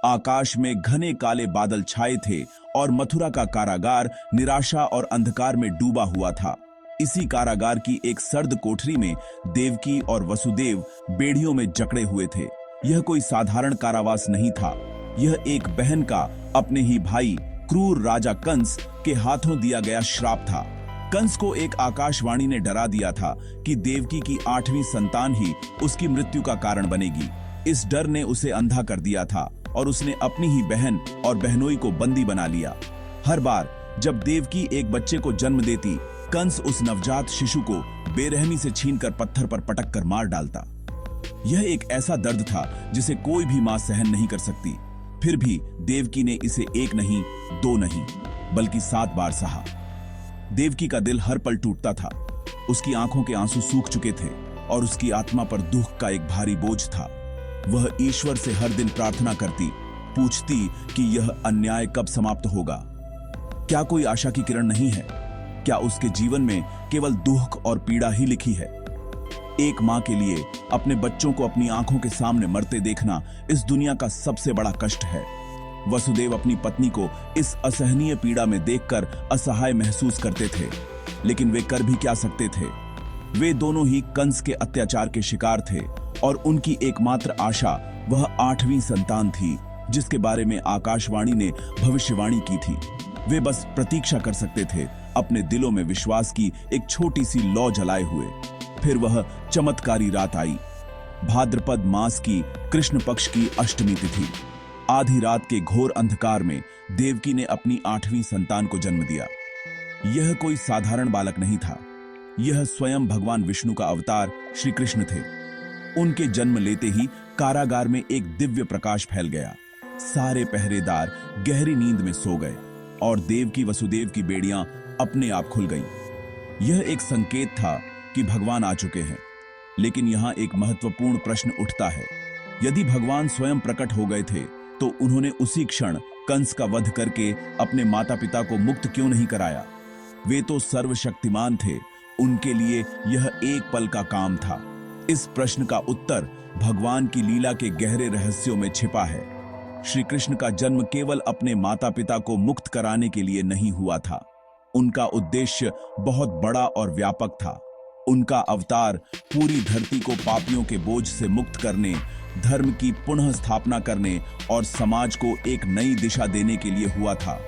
आकाश में घने काले बादल छाए थे और मथुरा का कारागार निराशा और अंधकार में डूबा हुआ था। इसी कारागार की एक सर्द कोठरी में देवकी और वसुदेव बेड़ियों में जकड़े हुए थे। यह कोई साधारण कारावास नहीं था। यह एक बहन का अपने ही भाई क्रूर राजा कंस के हाथों दिया गया श्राप था। कंस को एक आकाशवाणी ने डरा दिया था कि देवकी की 8वीं संतान ही उसकी मृत्यु का कारण बनेगी। इस डर ने उसे अंधा कर दिया था और उसने अपनी ही बहन और बहनोई को बंदी बना लिया। हर बार जब देवकी एक बच्चे को जन्म देती, कंस उस नवजात शिशु को बेरहमी से छीनकर पत्थर पर पटक कर मार डालता। यह एक ऐसा दर्द था जिसे कोई भी मां सहन नहीं कर सकती। फिर भी देवकी ने इसे 1 नहीं, 2 नहीं, बल्कि 7 बार सहा। देवकी का दिल हर पल टूटता था। उसकी आंखों के आंसू सूख चुके थे और उसकी आत्मा पर दुख का एक भारी बोझ था। वह ईश्वर से हर दिन प्रार्थना करती, पूछती कि यह अन्याय कब समाप्त होगा। क्या कोई आशा की किरण नहीं है? क्या उसके जीवन में केवल दुख और पीड़ा ही लिखी है? एक मां के लिए अपने बच्चों को अपनी आंखों के सामने मरते देखना इस दुनिया का सबसे बड़ा कष्ट है। वसुदेव अपनी पत्नी को इस असहनीय पीड़ा में देखकर असहाय महसूस करते थे, लेकिन वे कर भी क्या सकते थे? वे दोनों ही कंस के अत्याचार के शिकार थे और उनकी एकमात्र आशा वह 8वीं संतान थी, जिसके बारे में आकाशवाणी ने भविष्यवाणी की थी। वे बस प्रतीक्षा कर सकते थे, अपने दिलों में विश्वास की एक छोटी सी लौ जलाए हुए। फिर वह चमत्कारी रात आई। भाद्रपद मास की कृष्ण पक्ष की अष्टमी तिथि। आधी रात के घोर अंधकार में देवकी ने अपनी 8वीं संतान को जन्म दिया। यह कोई साधारण बालक नहीं था। यह स्वयं भगवान विष्णु का अवतार श्री कृष्ण थे। उनके जन्म लेते ही कारागार में एक दिव्य प्रकाश फैल गया। सारे पहरेदार गहरी नींद में सो गए और देवकी वसुदेव की बेड़ियां अपने आप खुल गईं। यह एक संकेत था कि भगवान आ चुके हैं। लेकिन यहां एक महत्वपूर्ण प्रश्न उठता है। यदि भगवान स्वयं प्रकट हो गए थे, तो उन्होंने उसी क्षण कंस का वध करके अपने माता पिता को मुक्त क्यों नहीं कराया? वे तो सर्वशक्तिमान थे। उनके लिए यह एक पल का काम था। इस प्रश्न का उत्तर भगवान की लीला के गहरे रहस्यों में छिपा है। श्री कृष्ण का जन्म केवल अपने माता पिता को मुक्त कराने के लिए नहीं हुआ था। उनका उद्देश्य बहुत बड़ा और व्यापक था। उनका अवतार पूरी धरती को पापियों के बोझ से मुक्त करने, धर्म की पुनः स्थापना करने और समाज को एक नई दिशा देने के लिए हुआ था।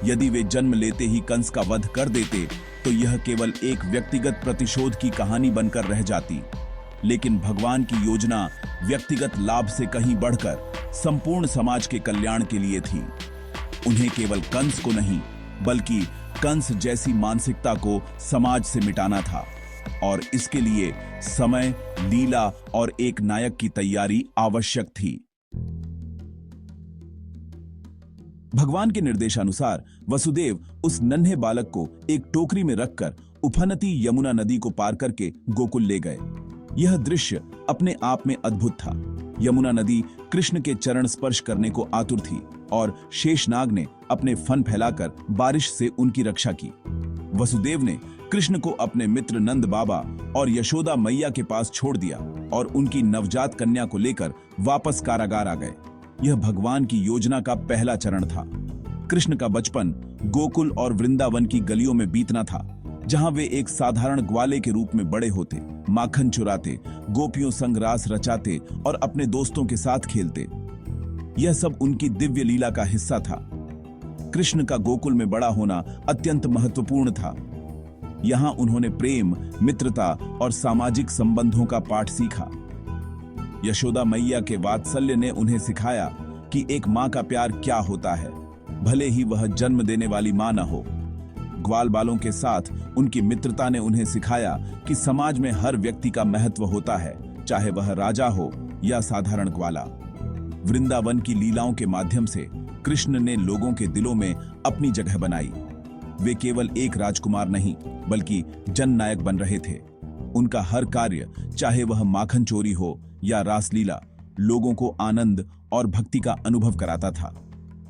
यदि वे जन्म लेते ही कंस का वध कर देते, तो यह केवल एक व्यक्तिगत प्रतिशोध की कहानी बनकर रह जाती। लेकिन भगवान की योजना व्यक्तिगत लाभ से कहीं बढ़कर संपूर्ण समाज के कल्याण के लिए थी। उन्हें केवल कंस को नहीं, बल्कि कंस जैसी मानसिकता को समाज से मिटाना था, और इसके लिए समय, लीला और एक नायक की तैयारी आवश्यक थी। भगवान के निर्देशानुसार वसुदेव उस नन्हे बालक को एक टोकरी में रखकर उफनती यमुना नदी को पार करके गोकुल ले गए। यह दृश्य अपने आप में अद्भुत था। यमुना नदी कृष्ण के चरण स्पर्श करने को आतुर थी और शेषनाग ने अपने फन फैलाकर बारिश से उनकी रक्षा की। वसुदेव ने कृष्ण को अपने मित्र नंद बाबा और यशोदा मैया के पास छोड़ दिया और उनकी नवजात कन्या को लेकर वापस कारागार आ गए। यह भगवान की योजना का पहला चरण था। कृष्ण का बचपन गोकुल और वृंदावन की गलियों में बीतना था, जहां वे एक साधारण ग्वाले के रूप में बड़े होते, माखन चुराते, गोपियों संग रास रचाते और अपने दोस्तों के साथ खेलते। यह सब उनकी दिव्य लीला का हिस्सा था। कृष्ण का गोकुल में बड़ा होना अत्यंत महत्वपूर्ण था। यहां उन्होंने प्रेम, मित्रता और सामाजिक संबंधों का पाठ सीखा। यशोदा मैया के वात्सल्य ने उन्हें सिखाया कि एक मां का प्यार क्या होता है, भले ही वह जन्म देने वाली मां न हो। ग्वाल बालों के साथ उनकी मित्रता ने उन्हें सिखाया कि समाज में हर व्यक्ति का महत्व होता है, चाहे वह राजा हो या साधारण ग्वाला। वृंदावन की लीलाओं के माध्यम से कृष्ण ने लोगों के दिलों में अपनी जगह बनाई। वे केवल एक राजकुमार नहीं, बल्कि जननायक बन रहे थे। उनका हर कार्य, चाहे वह माखन चोरी हो या रासलीला, लोगों को आनंद और भक्ति का अनुभव कराता था।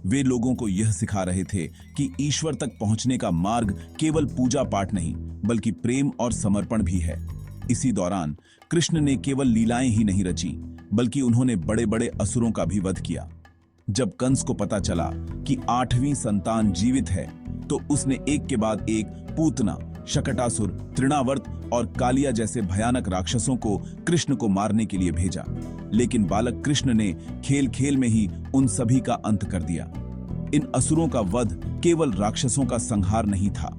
वे लोगों को यह सिखा रहे थे कि ईश्वर तक पहुंचने का मार्ग केवल पूजा पाठ नहीं, बल्कि प्रेम और समर्पण भी है। इसी दौरान कृष्ण ने केवल लीलाएं ही नहीं रची, बल्कि उन्होंने बड़े बड़े असुरों का भी वध किया। जब कंस को पता चला कि 8वीं संतान जीवित है, तो उसने एक के बाद एक पूतना, शकटासुर, तृणावर्त और कालिया जैसे भयानक राक्षसों को कृष्ण को मारने के लिए भेजा। लेकिन बालक कृष्ण ने खेल खेल में ही उन सभी का अंत कर दिया। इन असुरों का वध केवल राक्षसों का संहार नहीं था,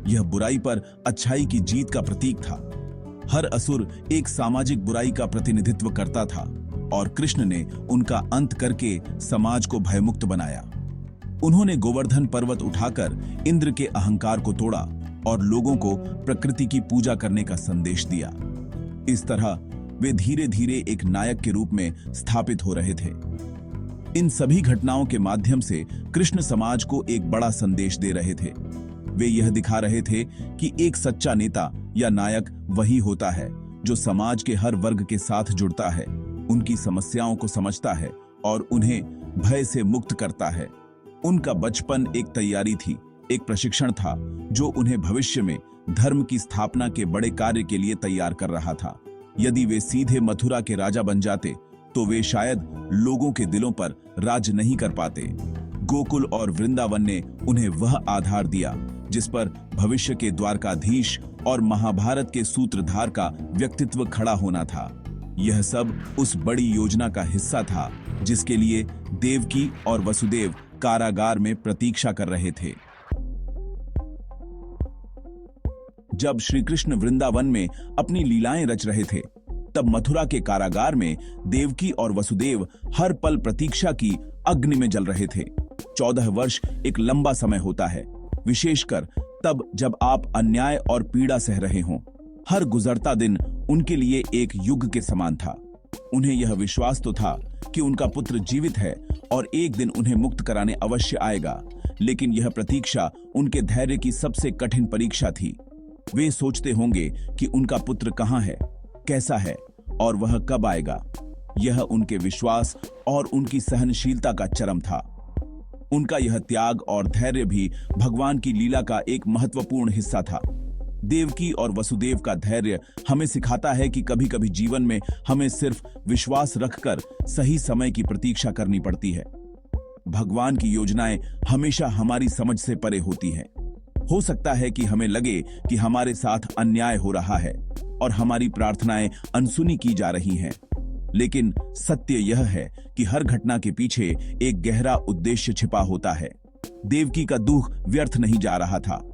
यह बुराई पर अच्छाई की जीत का प्रतीक था। हर असुर एक सामाजिक बुराई का प्रतिनिधित्व करता था और कृष्ण ने उनका अंत करके समाज को भयमुक्त बनाया। उन्होंने गोवर्धन पर्वत उठाकर इंद्र के अहंकार को तोड़ा और लोगों को प्रकृति की पूजा करने का संदेश दिया। इस तरह वे धीरे धीरे एक नायक के रूप में स्थापित हो रहे थे। इन सभी घटनाओं के माध्यम से कृष्ण समाज को एक बड़ा संदेश दे रहे थे। वे यह दिखा रहे थे कि एक सच्चा नेता या नायक वही होता है जो समाज के हर वर्ग के साथ जुड़ता है, उनकी समस्याओं को समझता है और उन्हें भय से मुक्त करता है। उनका बचपन एक तैयारी थी, एक प्रशिक्षण था जो उन्हें भविष्य में धर्म की स्थापना के बड़े कार्य के लिए तैयार कर रहा था। यदि वे सीधे मथुरा के राजा बन जाते तो वे शायद लोगों के दिलों पर राज नहीं कर पाते। गोकुल और वृंदावन ने उन्हें वह आधार दिया जिस पर भविष्य के द्वारकाधीश और महाभारत के सूत्रधार का व्यक्तित्व खड़ा होना था। यह सब उस बड़ी योजना का हिस्सा था जिसके लिए देवकी और वसुदेव कारागार में प्रतीक्षा कर रहे थे। जब श्री कृष्ण वृंदावन में अपनी लीलाएं रच रहे थे, तब मथुरा के कारागार में देवकी और वसुदेव हर पल प्रतीक्षा की अग्नि में जल रहे थे। 14 वर्ष एक लंबा समय होता है, विशेषकर तब जब आप अन्याय और पीड़ा सह रहे हों। हर गुजरता दिन उनके लिए एक युग के समान था। उन्हें यह विश्वास तो था कि उनका पुत्र जीवित है और एक दिन उन्हें मुक्त कराने अवश्य आएगा, लेकिन यह प्रतीक्षा उनके धैर्य की सबसे कठिन परीक्षा थी। वे सोचते होंगे कि उनका पुत्र कहाँ है, कैसा है और वह कब आएगा। यह उनके विश्वास और उनकी सहनशीलता का चरम था। उनका यह त्याग और धैर्य भी भगवान की लीला का एक महत्वपूर्ण हिस्सा था। देवकी और वसुदेव का धैर्य हमें सिखाता है कि कभी-कभी जीवन में हमें सिर्फ विश्वास रखकर सही समय की प्रतीक्षा करनी पड़ती है। भगवान की योजनाएं हमेशा हमारी समझ से परे होती हैं। हो सकता है कि हमें लगे कि हमारे साथ अन्याय हो रहा है और हमारी प्रार्थनाएं अनसुनी की जा रही हैं, लेकिन सत्य यह है कि हर घटना के पीछे एक गहरा उद्देश्य छिपा होता है। देवकी का दुख व्यर्थ नहीं जा रहा था।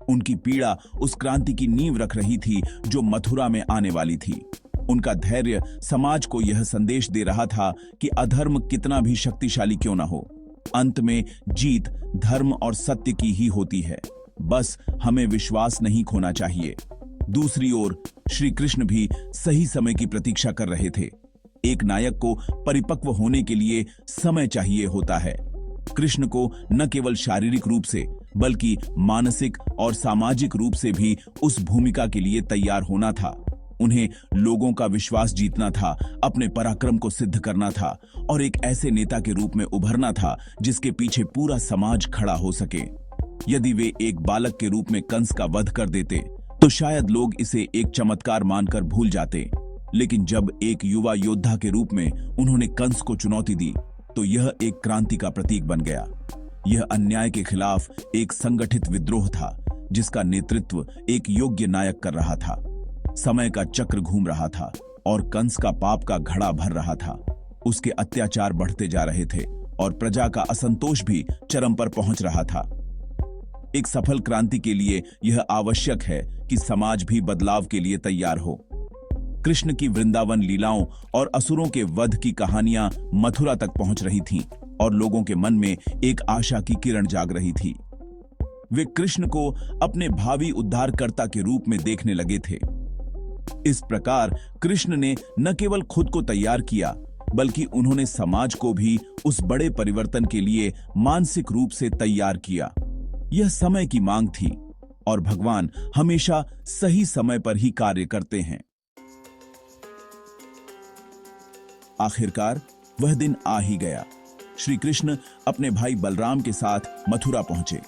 उनकी पीड़ा उस क्रांति की नींव रख रही थी जो मथुरा में आने वाली थी। उनका धैर्य समाज को यह संदेश दे रहा था कि अधर्म कितना भी शक्तिशाली क्यों न हो, अंत में जीत धर्म और सत्य की ही होती है। बस हमें विश्वास नहीं खोना चाहिए। दूसरी ओर श्री कृष्ण भी सही समय की प्रतीक्षा कर रहे थे। एक नायक को परिपक्व होने के लिए समय चाहिए होता है। कृष्ण को न केवल शारीरिक रूप से बल्कि मानसिक और सामाजिक रूप से भी उस भूमिका के लिए तैयार होना था। उन्हें लोगों का विश्वास जीतना था, अपने पराक्रम को सिद्ध करना था और एक ऐसे नेता के रूप में उभरना था जिसके पीछे पूरा समाज खड़ा हो सके। यदि वे एक बालक के रूप में कंस का वध कर देते तो शायद लोग इसे एक चमत्कार मानकर भूल जाते, लेकिन जब एक युवा योद्धा के रूप में उन्होंने कंस को चुनौती दी तो यह एक क्रांति का प्रतीक बन गया। यह अन्याय के खिलाफ एक संगठित विद्रोह था जिसका नेतृत्व एक योग्य नायक कर रहा था। समय का चक्र घूम रहा था और कंस का पाप का घड़ा भर रहा था। उसके अत्याचार बढ़ते जा रहे थे और प्रजा का असंतोष भी चरम पर पहुंच रहा था। एक सफल क्रांति के लिए यह आवश्यक है कि समाज भी बदलाव के लिए तैयार हो। कृष्ण की वृंदावन लीलाओं और असुरों के वध की कहानियां मथुरा तक पहुंच रही थीं और लोगों के मन में एक आशा की किरण जाग रही थी। वे कृष्ण को अपने भावी उद्धारकर्ता के रूप में देखने लगे थे। इस प्रकार कृष्ण ने न केवल खुद को तैयार किया बल्कि उन्होंने समाज को भी उस बड़े परिवर्तन के लिए मानसिक रूप से तैयार किया। यह समय की मांग थी और भगवान हमेशा सही समय पर ही कार्य करते हैं। आखिरकार वह दिन आ ही गया। श्री कृष्ण अपने भाई बलराम के साथ मथुरा पहुंचे।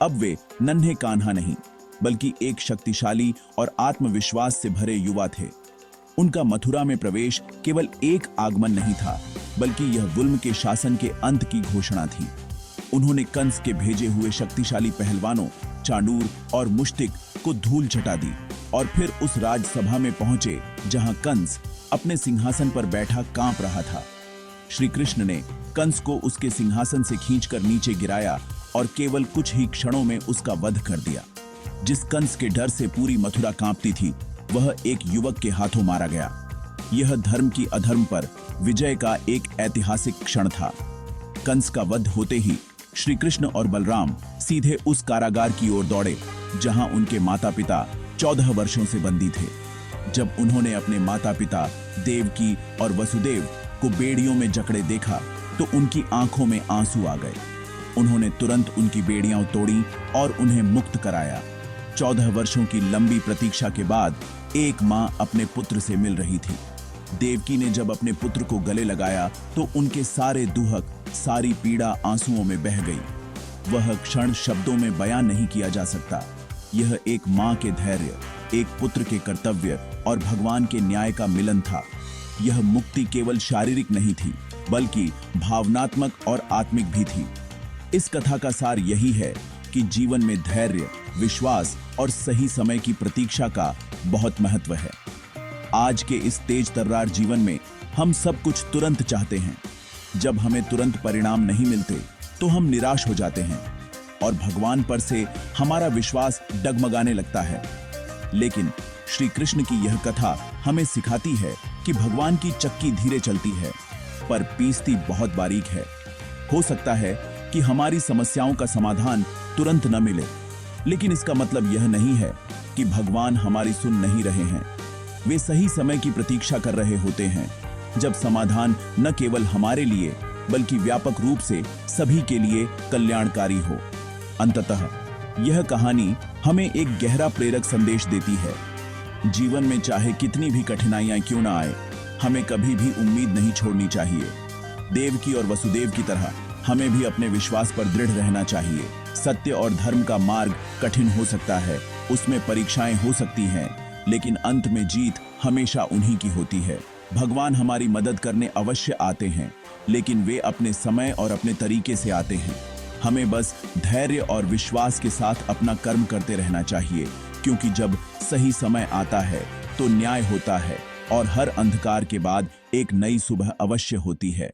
अब वे नन्हे कान्हा नहीं बल्कि एक शक्तिशाली और आत्मविश्वास से भरे युवा थे। उनका मथुरा में प्रवेश केवल एक आगमन नहीं था बल्कि यह जुल्म के शासन के अंत की घोषणा थी। उन्होंने कंस के भेजे हुए शक्तिशाली पहलवानों चांडूर और मुश्तिक को धूल चटा दी और फिर उस राजसभा में पहुंचे जहां कंस अपने सिंहासन पर बैठा कांप रहा था। श्री कृष्ण ने कंस को उसके सिंहासन से खींचकर नीचे गिराया और केवल कुछ ही क्षणों में उसका वध कर दिया। जिस कंस के डर से पूरी मथुरा कांपती थी, वह एक युवक के हाथों मारा गया। यह धर्म की अधर्म पर विजय का एक ऐतिहासिक क्षण था। कंस का वध होते ही श्री कृष्ण और बलराम सीधे उस कारागार की ओर दौड़े जहां उनके माता पिता 14 वर्षों से बंदी थे। जब उन्होंने अपने माता पिता देवकी और वसुदेव को बेड़ियों में जकड़े देखा तो उनकी आंखों में आंसू आ गए। उन्होंने तुरंत उनकी बेड़ियां तोड़ी और उन्हें मुक्त कराया। 14 वर्षों की लंबी प्रतीक्षा के बाद एक मां अपने पुत्र से मिल रही थी। देवकी ने जब अपने पुत्र को गले लगाया तो उनके सारे दुहक, सारी पीड़ा आंसुओं में बह गई। वह क्षण शब्दों में बयां नहीं किया जा सकता। यह एक मां के धैर्य, एक पुत्र के कर्तव्य और भगवान के न्याय का मिलन था। यह मुक्ति केवल शारीरिक नहीं थी, बल्कि भावनात्मक और आत्मिक भी थी। इस कथा का सार यही है कि जीवन में धैर्य, विश्वास और सही समय की प्रतीक्षा का बहुत महत्व है। आज के इस तेज तर्रार जीवन में हम सब कुछ तुरंत चाहते हैं। जब हमें तुरंत परिणाम नहीं मिलते तो हम निराश हो जाते हैं और भगवान पर से हमारा विश्वास डगमगाने लगता है। लेकिन श्री कृष्ण की यह कथा हमें सिखाती है कि भगवान की चक्की धीरे चलती है पर पीसती बहुत बारीक है। हो सकता है कि हमारी समस्याओं का समाधान तुरंत न मिले, लेकिन इसका मतलब यह नहीं है कि भगवान हमारी सुन नहीं रहे हैं। वे सही समय की प्रतीक्षा कर रहे होते हैं, जब समाधान न केवल हमारे लिए बल्कि व्यापक रूप से सभी के लिए कल्याणकारी हो। अंततः यह कहानी हमें एक गहरा प्रेरक संदेश देती है। जीवन में चाहे कितनी भी कठिनाइयां क्यों न आए, हमें कभी भी उम्मीद नहीं छोड़नी चाहिए। देवकी और वसुदेव की तरह हमें भी अपने विश्वास पर दृढ़ रहना चाहिए। सत्य और धर्म का मार्ग कठिन हो सकता है, उसमें परीक्षाएं हो सकती हैं, लेकिन अंत में जीत हमेशा उन्हीं की होती है। भगवान हमारी मदद करने अवश्य आते हैं, लेकिन वे अपने समय और अपने तरीके से आते हैं। हमें बस धैर्य और विश्वास के साथ अपना कर्म करते रहना चाहिए, क्योंकि जब सही समय आता है तो न्याय होता है और हर अंधकार के बाद एक नई सुबह अवश्य होती है।